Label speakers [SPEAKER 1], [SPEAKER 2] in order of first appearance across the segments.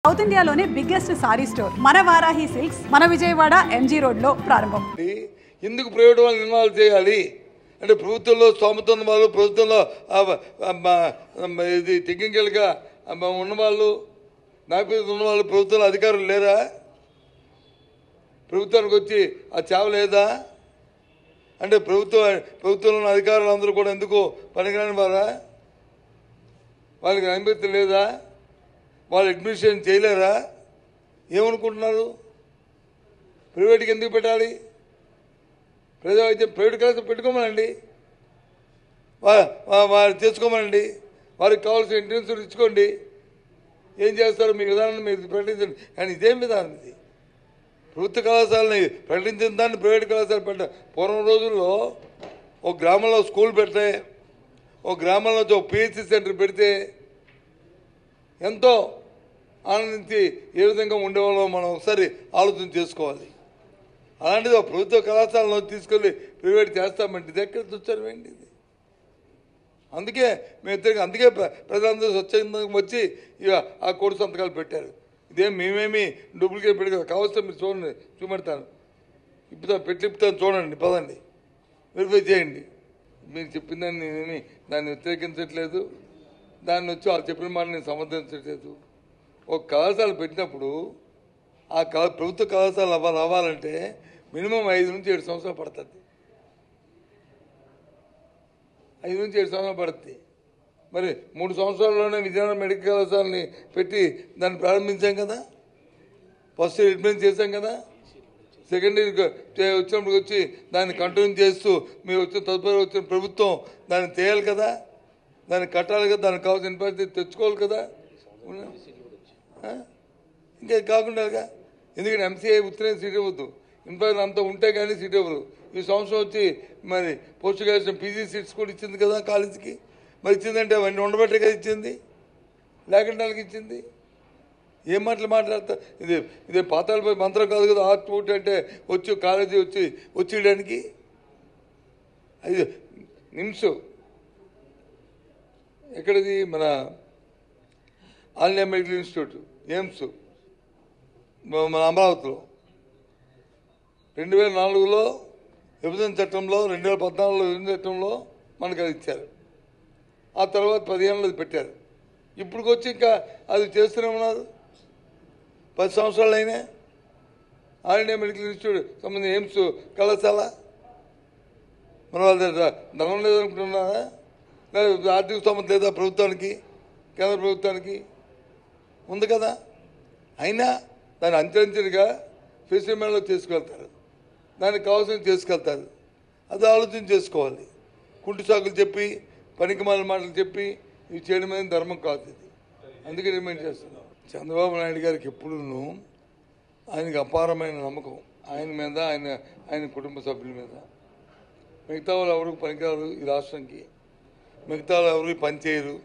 [SPEAKER 1] South ఇండియాలోనే biggest sorry store మన Varahi silks మన విజయవాడ ఎంజీ రోడ్ లో ప్రారంభం.
[SPEAKER 2] ఎందుకు ప్రైవేట్ వాళ్ళని ఇన్వాల్వ్ చేయాలి అంటే ప్రభుత్వంలో స్తోమత ఉన్న వాళ్ళు, ప్రభుత్వంలో ఇది టెక్నికల్గా ఉన్నవాళ్ళు, నాయకులు ఉన్నవాళ్ళు ప్రభుత్వంలో అధికారులు లేరా? ప్రభుత్వానికి వచ్చి ఆ చావ లేదా అంటే ప్రభుత్వంలో ఉన్న అధికారులు అందరూ కూడా ఎందుకు పనికిరాని వారా? వాళ్ళకి అనుమతి లేదా? వాళ్ళు అడ్మినిస్ట్రేషన్ చేయలేరా? ఏమనుకుంటున్నారు? ప్రైవేట్కి ఎందుకు పెట్టాలి? ప్రజావైద్యం ప్రైవేట్ క్లాస్ పెట్టుకోమనండి, వారు చేసుకోమనండి, వారికి కావాల్సిన ఇంటెన్షన్ ఇచ్చుకోండి. ఏం చేస్తారో మీ విధానాన్ని మీరు ప్రకటించండి. కానీ ఇదేం విధానం ఇది? ప్రభుత్వ కళాశాలని ప్రకటించిన దాన్ని ప్రైవేట్ కళాశాల పెట్ట పూర్వం రోజుల్లో ఒక గ్రామంలో స్కూల్ పెడితే, ఒక గ్రామంలో ఒక పిహెచ్సి సెంటర్ పెడితే ఎంతో ఆనందించి ఏ విధంగా ఉండేవాళ్ళో మనం ఒకసారి ఆలోచన చేసుకోవాలి. అలాంటిది ఒక ప్రభుత్వ కళాశాలలో తీసుకెళ్ళి ప్రైవేట్ చేస్తామంటే ఇది ఎక్కడ చూస్తారు ఏంటి? అందుకే అందుకే ప్రజలందరూ స్వచ్ఛందంగా వచ్చి ఇక ఆ కోర్టు సంతకాలు పెట్టారు. ఇదేం మేమేమి డూప్లికేట్ పెట్టి కావస్తే మీరు చూడండి, చూపెడతాను, ఇప్పుతాను చూడండి, పదండి, వెరిఫై చేయండి. మీరు చెప్పిందని నేనేమి దాన్ని వ్యతిరేకించట్లేదు, దాన్ని వచ్చి వాళ్ళు చెప్పిన మాట నేను సమర్థించట్లేదు. ఒక కళాశాల పెట్టినప్పుడు ఆ ప్రభుత్వ కళాశాల అవ్వాలంటే మినిమం 5 నుంచి 7 సంవత్సరాలు పడుతుంది. 5 నుంచి 7 సంవత్సరాలు పడుతుంది. మరి 3 సంవత్సరాల్లోనే విజయనగరం మెడికల్ కళాశాలని పెట్టి దాన్ని ప్రారంభించాం కదా, ఫస్ట్ ఇయర్ అడ్మిషన్ చేశాం కదా, సెకండ్ ఇయర్ వచ్చినప్పుడు వచ్చి దాన్ని కంటిన్యూ చేస్తూ మీరు వచ్చిన తదుపరి వచ్చిన ప్రభుత్వం దాన్ని చేయాలి కదా, దాన్ని కట్టాలి కదా, దానికి కావాల్సిన ఇన్ఫ్రాస్ట్రక్చర్ తెచ్చుకోవాలి కదా. ఇంకే కాకుండా ఎందుకంటే ఎంసీఐ ఉత్తరే సీట్ ఇవ్వద్దు, ఇన్ఫ్రాస్ట్రక్చర్ అంతా ఉంటే కానీ సీట్ ఇవ్వదు. ఈ సంవత్సరం వచ్చి మరి పోస్ట్ గ్రాడ్యుయేషన్ పీజీ సీట్స్ కూడా ఇచ్చింది కదా కాలేజీకి. మరి ఇచ్చిందంటే అవన్నీ ఉండబట్టే కదా ఇచ్చింది, లేకుండా వాళ్ళకి ఇచ్చింది. ఏం మాట్లాడతా? ఇదే పాతాళ మంత్రం కాదు కదా. ఆర్ట్ ఊట్ అంటే వచ్చి కాలేజీ వచ్చేయడానికి 5 నిమిషం ఎక్కడిది? మన all India medical institute AIIMS మన అమరావతిలో 2004లో విభజన చట్టంలో, 2014లో విభజన చట్టంలో మనకు అది ఇచ్చారు. ఆ తర్వాత 15 అది పెట్టారు. ఇప్పుడు వచ్చి ఇంకా అది చేస్తూనే ఉన్నారు. 10 సంవత్సరాలు అయినా ఆల్ ఇండియా మెడికల్ ఇన్స్టిట్యూట్ సంబంధించిన ఎయిమ్స్ కళాశాల మన వాళ్ళ ధనం లేదనుకుంటున్నారా? లేదా ఆర్థిక స్తోమత లేదా ప్రభుత్వానికి, కేంద్ర ప్రభుత్వానికి? ఉంది కదా. అయినా దాన్ని అంచెంచెలుగా ఫెసిలిటీలో తీసుకెళ్తారు, దానికి కావాల్సిన చేసుకెళ్తారు. అది ఆలోచన చేసుకోవాలి. కుంటి సాకులు చెప్పి, పనికిమాల మాటలు చెప్పి ఇవి చేయడం అనేది ధర్మం కాదు. ఇది అందుకే రిమైండ్ చేస్తున్నాం. చంద్రబాబు నాయుడు గారికి ఎప్పుడూ ఆయనకి అపారమైన నమ్మకం ఆయన మీద, ఆయన కుటుంబ సభ్యుల మీద. మిగతా వాళ్ళు ఎవరికి పనికిరారు ఈ రాష్ట్రంకి, మిగతా వాళ్ళు ఎవరికి పనిచేయరు,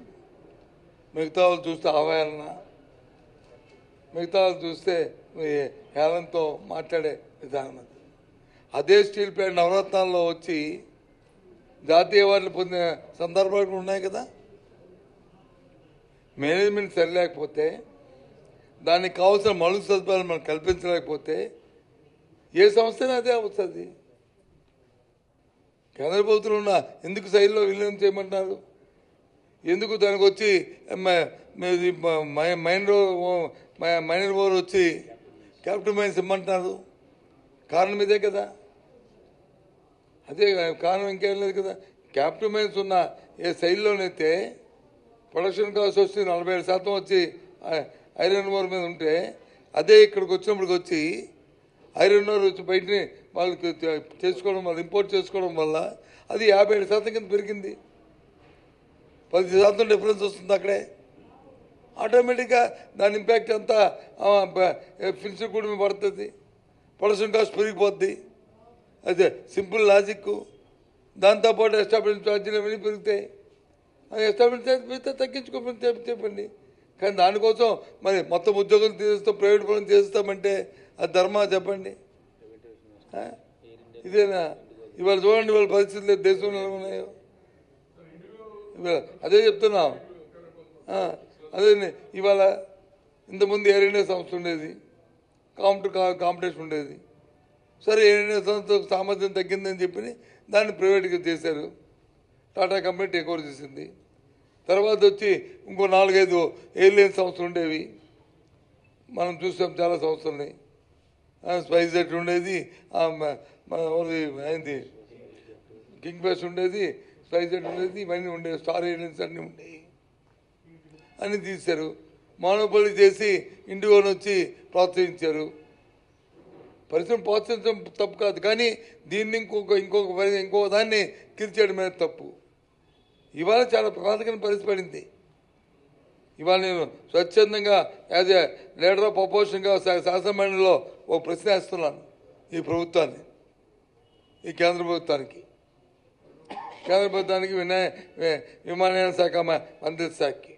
[SPEAKER 2] మిగతా వాళ్ళు చూస్తే ఆవేదన, మిగతా వాళ్ళు చూస్తే హేళనతో మాట్లాడే విధానం. అదే స్టీల్ ప్లాంట్ నవరత్నాల్లో వచ్చి జాతీయ అవార్డులు పొందిన సందర్భాలు కూడా ఉన్నాయి కదా. మేనేజ్మెంట్ సరిలేకపోతే, దానికి కావాల్సిన మౌలిక సదుపాయాలు మనం కల్పించలేకపోతే ఏ సంస్థనే అదే వస్తుంది. కేంద్ర ప్రభుత్వం ఉన్న ఎందుకు శైలిలో విలీనం చేయమంటున్నారు? ఎందుకు దానికి వచ్చి మైనర్ ఓవర్ వచ్చి క్యాపిటల్ మైన్స్ ఇమ్మంటున్నారు? కారణం ఇదే కదా. అదే కారణం ఇంకేం లేదు కదా. క్యాపిటల్ మైన్స్ ఉన్న ఏ శైలిలోనైతే ప్రొడక్షన్ కాస్ట్ వచ్చి 47% వచ్చి ఐరన్ ఓర్ మీద ఉంటే, అదే ఇక్కడికి వచ్చినప్పటికి వచ్చి ఐరన్ ఓర్ వచ్చి బయటని వాళ్ళకి చేసుకోవడం వల్ల, ఇంపోర్ట్ చేసుకోవడం వల్ల అది 57% కింద పెరిగింది. 10% డిఫరెన్స్ వస్తుంది అక్కడే. ఆటోమేటిక్గా దాని ఇంపాక్ట్ అంతా ఫినిషర్ కూడా మీద పడుతుంది, ప్రొడక్షన్ కాస్ట్ పెరిగిపోద్ది. అదే సింపుల్ లాజిక్. దాంతోపాటు ఎస్టాబ్లిష్మెంట్ ఛార్జీలు అవన్నీ పెరుగుతాయి. ఎస్టాబ్లిష్మెంట్ ఛార్జ్ పెరిగితే తగ్గించుకోమని చెప్పండి. కానీ దానికోసం మరి మొత్తం ఉద్యోగులు తీసేస్తాం, ప్రైవేట్ పనులు చేస్తామంటే అది ధర్మా చెప్పండి? ఇదేనా? ఇవాళ చూడండి, ఇవాళ పరిస్థితులు దేశంలో ఎలా ఉన్నాయో. అదే చెప్తున్నాం. అదే ఇవాళ ఇంతకుముందు ఎయిర్ ఇండియా సంస్థ ఉండేది, కాంపిటీషన్ ఉండేది. సరే ఎయిర్ ఇండియా సంస్థ సామర్థ్యం తగ్గిందని చెప్పి దాన్ని ప్రైవేట్గా చేశారు. టాటా కంపెనీ టేక్ ఓవర్ చేసింది. తర్వాత వచ్చి ఇంకో 4-5 ఎయిర్లైన్ సంస్థలు ఉండేవి, మనం చూసాం చాలా సంస్థలని. స్పైస్ జెట్ ఉండేది, అయింది కింగ్ ఫిషర్ ఉండేది, స్పైస్ జెట్ ఉండేది, ఇవన్నీ ఉండేవి, స్టార్ ఎయిర్లైన్స్ అన్నీ ఉండేవి. అన్నీ తీశారు, మోనోపొలీ చేసి ఇండిగోని వచ్చి ప్రోత్సహించారు. పరిశ్రమ ప్రోత్సహించడం తప్పు కాదు, కానీ దీన్ని ఇంకొక దాన్ని కిల్చేయడం మీద తప్పు. ఇవాళ చాలా ప్రమాదకరమైన పరిస్థితి పడింది. ఇవాళ నేను స్వచ్ఛందంగా యాజ్ ఏ లీడర్ ఆఫ్ అపోజిషన్గా శాసనమండలిలో ఒక ప్రశ్న వేస్తున్నాను ఈ ప్రభుత్వాన్ని, ఈ కేంద్ర ప్రభుత్వానికి విమానయాన శాఖ మంత్రిత్వ శాఖకి.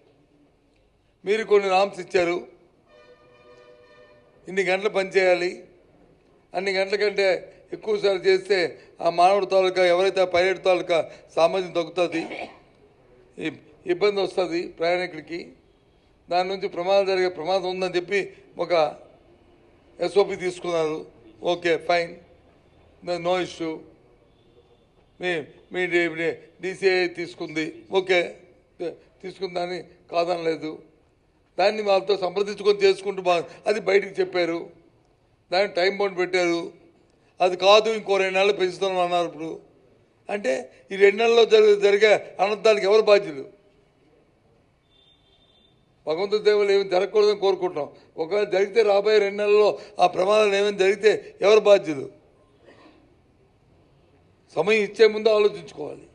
[SPEAKER 2] మీరు కొన్ని నామ్స్ ఇచ్చారు, ఇన్ని గంటలు పనిచేయాలి, అన్ని గంటల కంటే ఎక్కువసార్లు చేస్తే ఆ మానవుడి తాలూకా ఎవరైతే ఆ పైలట్ తాలూకా సామర్థ్యం తగ్గుతుంది, ఇబ్బంది వస్తుంది ప్రయాణికుడికి, దాని నుంచి జరిగే ప్రమాదం ఉందని చెప్పి ఒక ఎస్ఓపి తీసుకున్నారు. Okay, fine, no issue. మీ డిసిఐ తీసుకుంది, ఓకే, తీసుకుందని కాదనలేదు. దాన్ని వాళ్ళతో సంప్రదించుకొని చేసుకుంటూ అది బయటికి చెప్పారు, దాన్ని టైం బౌండ్ పెట్టారు. అది కాదు ఇంకో 2 నెలలు పెంచుతున్నాం అన్నారు. ఇప్పుడు అంటే ఈ 2 నెలల్లో జరిగే అనర్థానికి ఎవరు బాధ్యులు? భగవంతుడి దేవుళ్ళు ఏమి జరగకూడదని కోరుకుంటున్నాం. ఒకవేళ జరిగితే రాబోయే 2 నెలల్లో ఆ ప్రమాదాలు ఏమైనా జరిగితే ఎవరు బాధ్యులు? సమయం ఇచ్చే ముందు ఆలోచించుకోవాలి.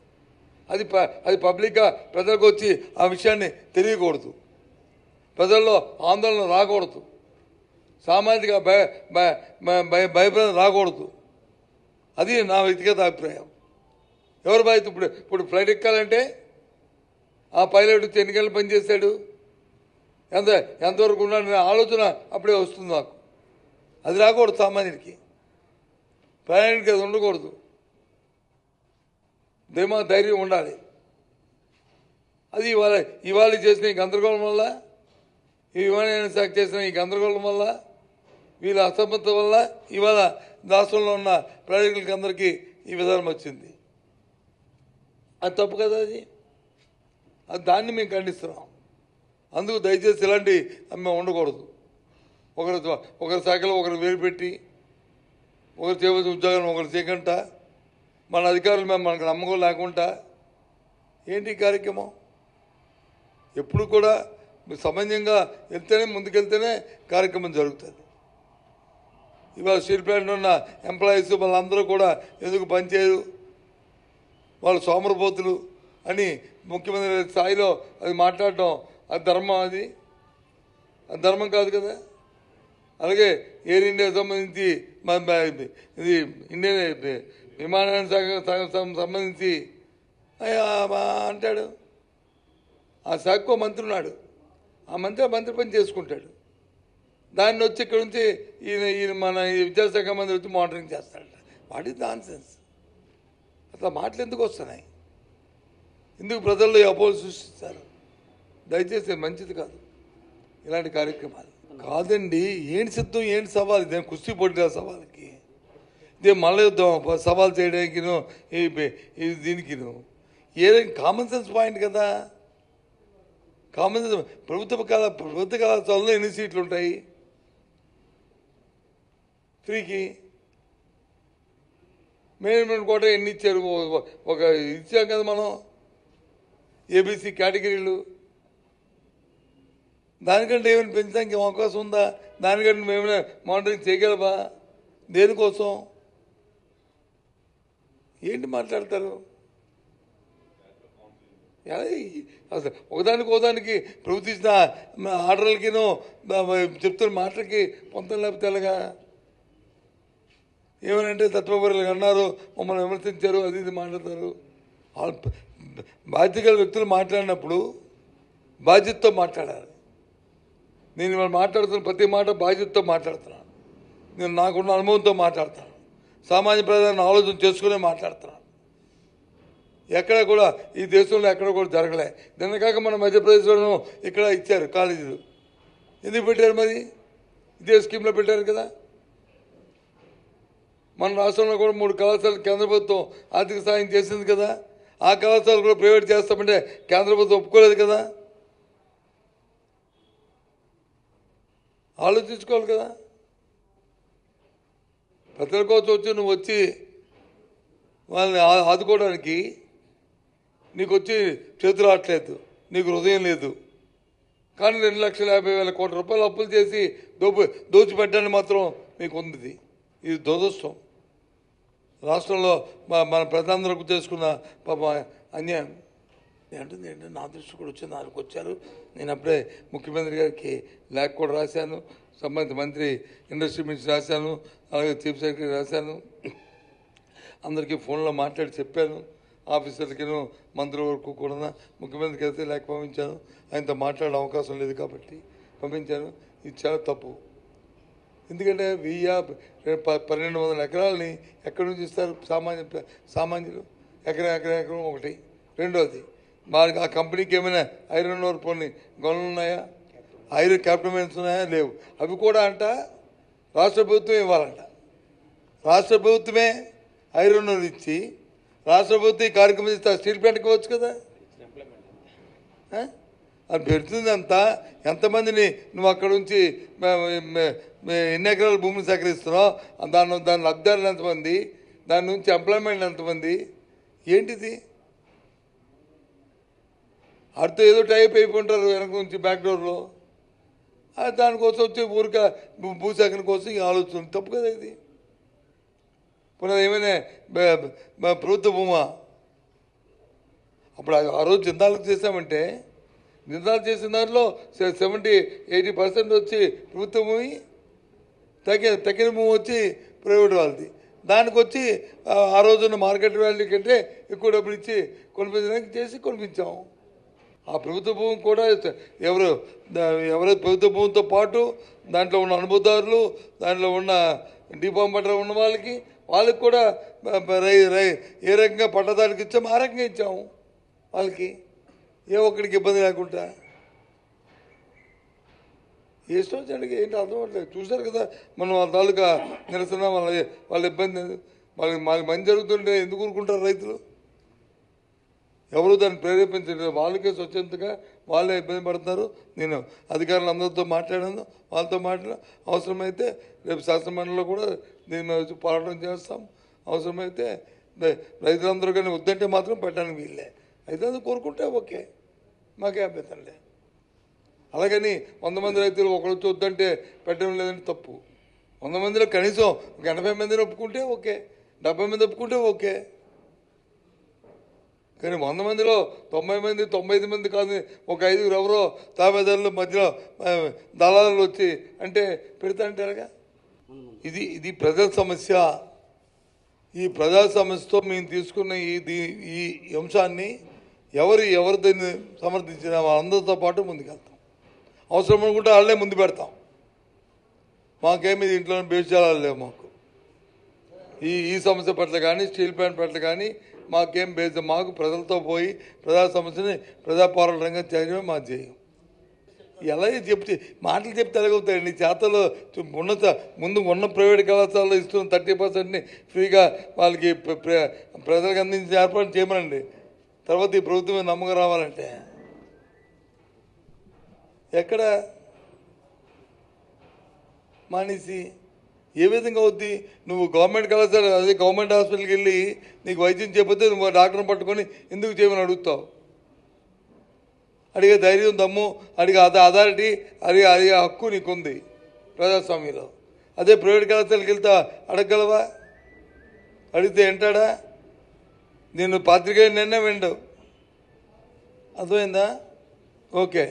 [SPEAKER 2] అది పబ్లిక్గా ప్రజలకు వచ్చి ఆ విషయాన్ని తెలియకూడదు, ప్రజల్లో ఆందోళన రాకూడదు, సామాజిక భయభ్రాంతి రాకూడదు. అది నా వ్యక్తిగత అభిప్రాయం. ఎవరు బాధ్యత? ఇప్పుడు ఫ్లైట్ ఎక్కాలంటే ఆ పైలట్ వచ్చి ఎన్ని గంటలు పనిచేశాడు, ఎంతవరకు ఉన్నాడు ఆలోచన అప్పుడే వస్తుంది నాకు. అది రాకూడదు సామాన్యుడికి, ప్రయాణికుడికి అది ఉండకూడదు. ధైర్యం ఉండాలి. అది ఇవాళ చేసిన ఈ గందరగోళం వల్ల, ఈ విమానయాన శాఖ చేసిన ఈ గందరగోళం వల్ల, వీళ్ళ అసమర్థత వల్ల ఇవాళ రాష్ట్రంలో ఉన్న ప్రయాణికులకి అందరికీ ఈ విధానం వచ్చింది. అది తప్పు కదా, అది దాన్ని మేము ఖండిస్తున్నాం. అందుకు దయచేసి ఇలాంటి మేము ఉండకూడదు. ఒకరి శాఖలో ఒకరు వేరు పెట్టి ఒకరు చేయవలసిన ఉద్యోగాలను ఒకరు చేయకుండా, మన అధికారులు మేము మనకు నమ్మకం లేకుండా ఏంటి కార్యక్రమం? ఎప్పుడు కూడా సమన్వయంగా వెళ్తేనే, ముందుకెళ్తేనే కార్యక్రమం జరుగుతుంది. ఇవాళ స్టీల్ ప్లాంట్లో ఉన్న ఎంప్లాయీస్ వాళ్ళందరూ కూడా ఎందుకు పనిచేయరు, వాళ్ళు సోమరపోతులు అని ముఖ్యమంత్రి స్థాయిలో అది మాట్లాడటం అది ధర్మం? అది ధర్మం కాదు కదా. అలాగే ఎయిర్ ఇండియా సంబంధించి ఇది ఇండియన్ విమానయాన శాఖ సంబంధించి అంటాడు, ఆ శాఖకు మంత్రి ఉన్నాడు, ఆ మంత్రి పని చేసుకుంటాడు. దాన్ని వచ్చి ఇక్కడ నుంచి ఈయన మన విద్యాశాఖ మంత్రి వచ్చి మానిటరింగ్ చేస్తాడట. What is non sense? అట్లా మాటలు ఎందుకు వస్తున్నాయి? ఎందుకు ప్రజల్లో ఈ అపోహలు సృష్టిస్తారు? దయచేసి మంచిది కాదు ఇలాంటి కార్యక్రమాలు. కాదండి, ఏంటి సిద్ధం, ఏంటి సవాల్? ఇదేం కుస్తీ పోటీ సవాల్కి, ఇదే మల్ల యుద్ధం సవాల్ చేయడానికిను దీనికిను ఏదైనా కామన్ సెన్స్ పాయింట్ కదా. Common sense. ప్రభుత్వ కళాశాలలో ఎన్ని సీట్లు ఉంటాయి? 3కి. మేనేజ్మెంట్ కోట ఎన్ని ఇచ్చారు? ఒక ఇచ్చాం కదా మనం, ఏబీసీ కేటగిరీలు. దానికంటే ఏమైనా పెంచడానికి అవకాశం ఉందా? దానికంటే మేమైనా మానిటరింగ్ చేయగలవా? దేనికోసం? ఏంటి మాట్లాడతారు? అసలు ఒకదానికి ప్రభుత్వం ఇచ్చిన ఆర్డర్లకినో చెప్తున్న మాటలకి పొంతం లేకపోతే ఎలాగా? ఏమనంటే తత్వపరులు అన్నారు, మమ్మల్ని విమర్శించారు, అది ఇది మాట్లాడతారు. బాధ్యత గల వ్యక్తులు మాట్లాడినప్పుడు బాధ్యతతో మాట్లాడాలి. నేను వాళ్ళు మాట్లాడుతున్న ప్రతి మాట బాధ్యతతో మాట్లాడుతున్నాను. నేను నాకున్న అనుభవంతో మాట్లాడతాను, సామాన్య ప్రజలను ఆలోచన చేసుకునే మాట్లాడుతున్నాను. ఎక్కడ కూడా ఈ దేశంలో ఎక్కడ కూడా జరగలే. నిన్న కాక మన మధ్యప్రదేశ్లోనూ ఇక్కడ ఇచ్చారు కాలేజీలు. ఎందుకు పెట్టారు మరి? ఇదే స్కీమ్లో పెట్టారు కదా. మన రాష్ట్రంలో కూడా 3 కళాశాలలు కేంద్ర ప్రభుత్వం ఆర్థిక సాయం చేసింది కదా. ఆ కళాశాలలు కూడా ప్రైవేట్ చేస్తామంటే కేంద్ర ప్రభుత్వం ఒప్పుకోలేదు కదా. ఆలోచించుకోవాలి కదా. ప్రజల కోసం వచ్చి నువ్వు వచ్చి వాళ్ళని ఆదుకోవడానికి నీకు వచ్చి చేతులు ఆడలేదు, నీకు హృదయం లేదు. కానీ 2,50,000 కోట్ల రూపాయలు అప్పులు చేసి దోచిపెట్టడానికి మాత్రం మీకు ఉంది. ఇది దురదృష్టం. రాష్ట్రంలో మన ప్రజలందరూ చేసుకున్న పాప అన్యాయం ఏంటంటే నా దృష్టి కూడా వచ్చింది. నాకు వచ్చారు. నేను అప్పుడే ముఖ్యమంత్రి గారికి లేఖ కూడా రాశాను, సంబంధిత మంత్రి ఇండస్ట్రీ మినిస్టర్ రాశాను, అలాగే చీఫ్ సెక్రటరీ రాశాను, అందరికీ ఫోన్లో మాట్లాడి చెప్పాను. ఆఫీసర్లకి మంత్రుల వరకు కూడా ముఖ్యమంత్రికి అయితే లేఖ పంపించాను. ఆయనతో మాట్లాడే అవకాశం లేదు కాబట్టి పంపించాను. ఇది చాలా తప్పు. ఎందుకంటే 1,200 ఎకరాలని ఎక్కడి నుంచి ఇస్తారు సామాన్యులు? ఎకరం ఒకటి. రెండోది మనకి ఆ కంపెనీకి ఏమైనా ఐరన్ ఓర్ పోనీ గనులు ఉన్నాయా? ఐరన్ క్యాపిటల్ మైన్స్ ఉన్నాయా? లేవు. అవి కూడా అంట రాష్ట్ర ప్రభుత్వం ఇవ్వాలంట. రాష్ట్ర ప్రభుత్వమే ఐరన్ ఓర్ ఇచ్చి రాష్ట్ర ప్రభుత్వం ఈ కార్యక్రమం ఇస్తే స్టీల్ ప్లాంట్ ఇవ్వచ్చు కదా. అది పెడుతుంది అంతా. ఎంతమందిని నువ్వు అక్కడ నుంచి ఎన్ని ఎకరాల భూమిని సేకరిస్తున్నావు, దాని లబ్ధిదారులు ఎంతమంది, దాని నుంచి ఎంప్లాయ్మెంట్ ఎంతమంది, ఏంటిది? అడితో ఏదో టైప్ అయిపోంటారు వెనక నుంచి బ్యాక్ డోర్లో. దానికోసం వచ్చి ఊరిక భూసేకరణ కోసం ఈ ఆలోచన తప్పు కదా ఇది. పునః ఏమైనా ప్రభుత్వ భూమా అప్పుడు ఆ రోజు జిందాలకు చేసామంటే జిందాలు చేసిన దాంట్లో 70-80% వచ్చి ప్రభుత్వ భూమి, తగిన భూమి వచ్చి ప్రైవేట్ వాళ్ళది. దానికి వచ్చి ఆ రోజున్న మార్కెట్ వాల్యూ కంటే ఎక్కువ డబ్బులు ఇచ్చి కొనిపించడానికి కొనిపించాము. ఆ ప్రభుత్వ భూమి కూడా ఎవరైతే ప్రభుత్వ భూమితో పాటు దాంట్లో ఉన్న అనుభవదారులు, దాంట్లో ఉన్న డిఫామ్ పట్ల ఉన్న వాళ్ళకి కూడా ఏ రకంగా పట్టదారికి ఇచ్చాము ఆ రకంగా ఇచ్చాము. వాళ్ళకి ఏ ఒక్కడికి ఇబ్బంది లేకుండా ఏ స్టోచ్చాడికి ఏంటి అర్థం అవ్వట్లేదు. చూశారు కదా మనం వాళ్ళ తాలూకా నిరసన, వాళ్ళ ఇబ్బంది. వాళ్ళకి మంచి జరుగుతుంటే ఎందుకు ఊరుకుంటారు రైతులు? ఎవరు దాన్ని ప్రేరేపించలేదు. వాళ్ళకే స్వచ్ఛందంగా వాళ్ళే ఇబ్బంది పడుతున్నారు. నేను అధికారులు అందరితో మాట్లాడాను, వాళ్ళతో అవసరమైతే రేపు శాసనమండలిలో కూడా దీని మీద వచ్చి పోరాటం చేస్తాం. అవసరమైతే రైతులందరూ కానీ వద్దంటే మాత్రం పెట్టడానికి వీళ్ళే. అయితే అది కోరుకుంటే ఓకే, మాకే అభ్యంతరం లేదు. అలాగని 100 మంది రైతులు ఒకరు వద్దంటే పెట్టడం లేదంటే తప్పు. 100 మందిలో కనీసం 80 మందిని ఒప్పుకుంటే ఓకే, 70 మంది ఒప్పుకుంటే ఓకే. కానీ 100 మందిలో 90 మంది 95 మంది కాదు, ఒక 5 ఎవరో తాబేదారుల మధ్యలో దళాలు వచ్చి అంటే పెడతా అంటారుగా. ఇది ప్రజల సమస్య. ఈ ప్రజా సమస్యతో మేము తీసుకున్న ఈ అంశాన్ని ఎవరు దీన్ని సమర్థించిన వాళ్ళందరితో పాటు ముందుకెళ్తాం. అవసరం అనుకుంటే వాళ్ళే ముందు పెడతాం. మాకేమి ఇంట్లో బేచాలు లేవు. మాకు ఈ సమస్య పట్ల కానీ స్టీల్ ప్లాంట్ పట్ల కానీ మాకేం మాకు ప్రజలతో పోయి ప్రజా సమస్యని ప్రజా పోరాటంగా చేయడమే మా ధ్యేయం. ఎలా చెప్తే మాటలు చెప్తే ఎలాగవుతాయండి? చేతలో ముందు ఉన్న ప్రైవేట్ కళాశాలలో ఇస్తున్న 30%ని ఫ్రీగా వాళ్ళకి ప్రజలకు అందించి ఏర్పాటు చేయమనండి. తర్వాత ఈ ప్రభుత్వం నమ్మకం రావాలంటే ఎక్కడ మానేసి ఏ విధంగా అవుద్ది? నువ్వు గవర్నమెంట్ కళాశాల అదే గవర్నమెంట్ హాస్పిటల్కి వెళ్ళి నీకు వైద్యం చేయకపోతే నువ్వు డాక్టర్ని పట్టుకొని ఎందుకు చేయమని అడుగుతావు? అడిగే ధైర్యం, దమ్ము, అడిగే అథారిటీ, అది హక్కు నీకుంది ప్రజాస్వామ్యంలో. అదే ప్రైవేట్ కళాశాలకు వెళ్తా అడగగలవా? అడిగితే వింటాడా? నేను పాత్రికేయుడినైనా వినడు. అర్థమైందా? ఓకే.